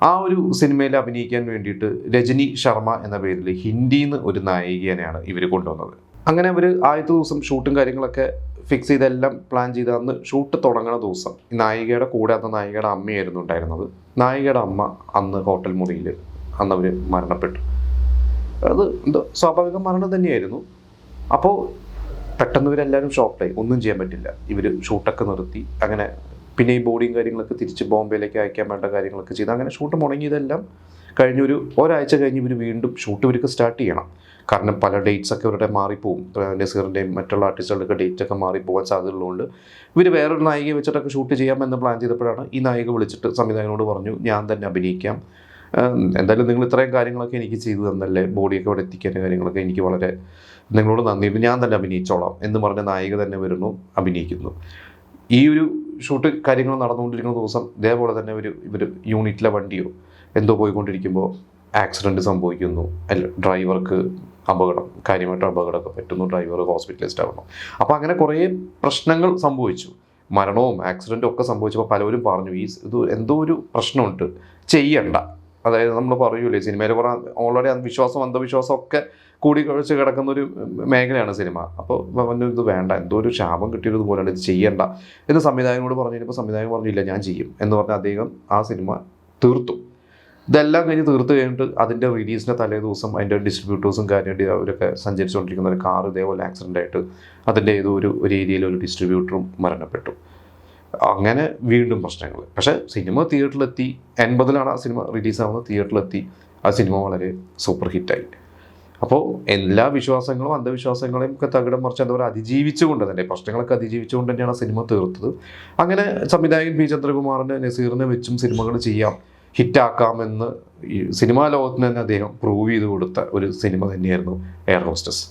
ആ ഒരു സിനിമയിൽ അഭിനയിക്കാൻ വേണ്ടിയിട്ട് രജനി ശർമ്മ എന്ന പേരിൽ ഹിന്ദിയിൽ നിന്ന് ഒരു നായികനെയാണ് ഇവർ കൊണ്ടുവന്നത്. അങ്ങനെ അവർ ആദ്യത്തെ ദിവസം ഷൂട്ടും കാര്യങ്ങളൊക്കെ ഫിക്സ് ചെയ്തെല്ലാം പ്ലാൻ ചെയ്ത് അന്ന് ഷൂട്ട് തുടങ്ങുന്ന ദിവസം ഈ നായികയുടെ കൂടെ അന്ന് നായികയുടെ അമ്മയായിരുന്നു ഉണ്ടായിരുന്നത്. നായികയുടെ അമ്മ അന്ന് ഹോട്ടൽ മുറിയിൽ അന്ന് അവർ മരണപ്പെട്ടു. അത് എന്തോ സ്വാഭാവിക മരണം തന്നെയായിരുന്നു. അപ്പോൾ പെട്ടെന്ന് ഇവരെല്ലാവരും ഷോക്കായി, ഒന്നും ചെയ്യാൻ പറ്റില്ല. ഇവർ ഷൂട്ടൊക്കെ നിർത്തി. അങ്ങനെ പിന്നെ ഈ ബോഡിയും കാര്യങ്ങളൊക്കെ തിരിച്ച് ബോംബെയിലേക്ക് അയക്കാൻ വേണ്ട കാര്യങ്ങളൊക്കെ ചെയ്ത് അങ്ങനെ ഷൂട്ട് മുടങ്ങിയതെല്ലാം കഴിഞ്ഞൊരു ഒരാഴ്ച കഴിഞ്ഞ് ഇവർ വീണ്ടും ഷൂട്ട് ഇവർക്ക് സ്റ്റാർട്ട് ചെയ്യണം. കാരണം പല ഡേറ്റ്സ് ഒക്കെ ഇവരുടെ മാറിപ്പോവും. നസീറിൻ്റെയും മറ്റുള്ള ആർട്ടിസ്റ്റുകളുടെയൊക്കെ ഡേറ്റ് ഒക്കെ മാറിപ്പോകാൻ സാധ്യതയുള്ളതുകൊണ്ട് ഇവർ വേറൊരു നായികയെ വെച്ചിട്ടൊക്കെ ഷൂട്ട് ചെയ്യാമെന്ന് പ്ലാൻ ചെയ്തപ്പോഴാണ് ഈ നായിക വിളിച്ചിട്ട് സംവിധായകനോട് പറഞ്ഞു, ഞാൻ തന്നെ അഭിനയിക്കാം, എന്തായാലും നിങ്ങൾ ഇത്രയും കാര്യങ്ങളൊക്കെ എനിക്ക് ചെയ്തു തന്നല്ലേ, ബോഡിയൊക്കെ ഇവിടെ എത്തിക്കേണ്ട കാര്യങ്ങളൊക്കെ എനിക്ക് വളരെ നിങ്ങളോട് നന്ദിയുണ്ട്, ഞാൻ തന്നെ അഭിനയിച്ചോളാം എന്ന് പറഞ്ഞ നായിക തന്നെ വരുന്നു, അഭിനയിക്കുന്നു. ഈ ഒരു ഷൂട്ട് കാര്യങ്ങൾ നടന്നുകൊണ്ടിരിക്കുന്ന ദിവസം ഇതേപോലെ തന്നെ ഇവർ യൂണിറ്റിലെ വണ്ടിയോ എന്തോ പോയിക്കൊണ്ടിരിക്കുമ്പോൾ ആക്സിഡൻറ്റ് സംഭവിക്കുന്നു. ഡ്രൈവർക്ക് അപകടം, കാര്യമായിട്ട് അപകടമൊക്കെ പറ്റുന്നു, ഡ്രൈവർ ഹോസ്പിറ്റലൈസ്ഡ് ആവണം. അപ്പോൾ അങ്ങനെ കുറേ പ്രശ്നങ്ങൾ സംഭവിച്ചു, മരണവും ആക്സിഡൻറ്റും ഒക്കെ സംഭവിച്ചപ്പോൾ പലരും പറഞ്ഞു ഇത് എന്തോ ഒരു പ്രശ്നമുണ്ട്, ചെയ്യണ്ട. അതായത് നമ്മൾ പറയൂലേ സിനിമയിൽ കുറേ ഓൾറെഡി വിശ്വാസം അന്ധവിശ്വാസം ഒക്കെ കൂടി കഴിച്ച് കിടക്കുന്ന ഒരു മേഖലയാണ് സിനിമ. അപ്പോൾ ഇത് വേണ്ട, എന്തോ ഒരു ശാപം കിട്ടിയതുപോലെയാണ്, ഇത് ചെയ്യണ്ട എന്ന് സംവിധായകനോട് പറഞ്ഞു കഴിഞ്ഞപ്പോൾ സംവിധായകൻ പറഞ്ഞില്ല ഞാൻ ചെയ്യും എന്ന് പറഞ്ഞാൽ അദ്ദേഹം ആ സിനിമ തീർത്തു. ഇതെല്ലാം കഴിഞ്ഞ് തീർത്ത് കഴിഞ്ഞിട്ട് അതിൻ്റെ റിലീസിൻ്റെ തലേ ദിവസം അതിൻ്റെ ഡിസ്ട്രിബ്യൂട്ടേഴ്സും കാര്യമായിട്ട് അവരൊക്കെ സഞ്ചരിച്ചുകൊണ്ടിരിക്കുന്ന ഒരു കാർ ഇതേപോലെ ആക്സിഡൻ്റ് ആയിട്ട് അതിൻ്റെ ഏതോ ഒരു ഏരിയയിൽ ഒരു ഡിസ്ട്രിബ്യൂട്ടറും മരണപ്പെട്ടു. അങ്ങനെ വീണ്ടും പ്രശ്നങ്ങൾ. പക്ഷേ സിനിമ തിയേറ്ററിലെത്തി, 80-ലാണ് ആ സിനിമ റിലീസാവുന്നത്, തിയേറ്ററിലെത്തി, ആ സിനിമ വളരെ സൂപ്പർ ഹിറ്റായി. അപ്പോൾ എല്ലാ വിശ്വാസങ്ങളും അന്ധവിശ്വാസങ്ങളെയും ഒക്കെ തകിടം മറിച്ച് എന്താ പറയുക അതിജീവിച്ചുകൊണ്ട് തന്നെ, പ്രശ്നങ്ങളൊക്കെ അതിജീവിച്ചുകൊണ്ട് തന്നെയാണ് സിനിമ തീർത്തത്. അങ്ങനെ സംവിധായകൻ പി ചന്ദ്രകുമാറിൻ്റെ നസീറിനെ വെച്ചും സിനിമകൾ ചെയ്യാം, ഹിറ്റാക്കാമെന്ന് ഈ സിനിമാ ലോകത്തിന് തന്നെ അദ്ദേഹം പ്രൂവ് ചെയ്ത് കൊടുത്ത ഒരു സിനിമ തന്നെയായിരുന്നു എയർ ഹോസ്റ്റസ്.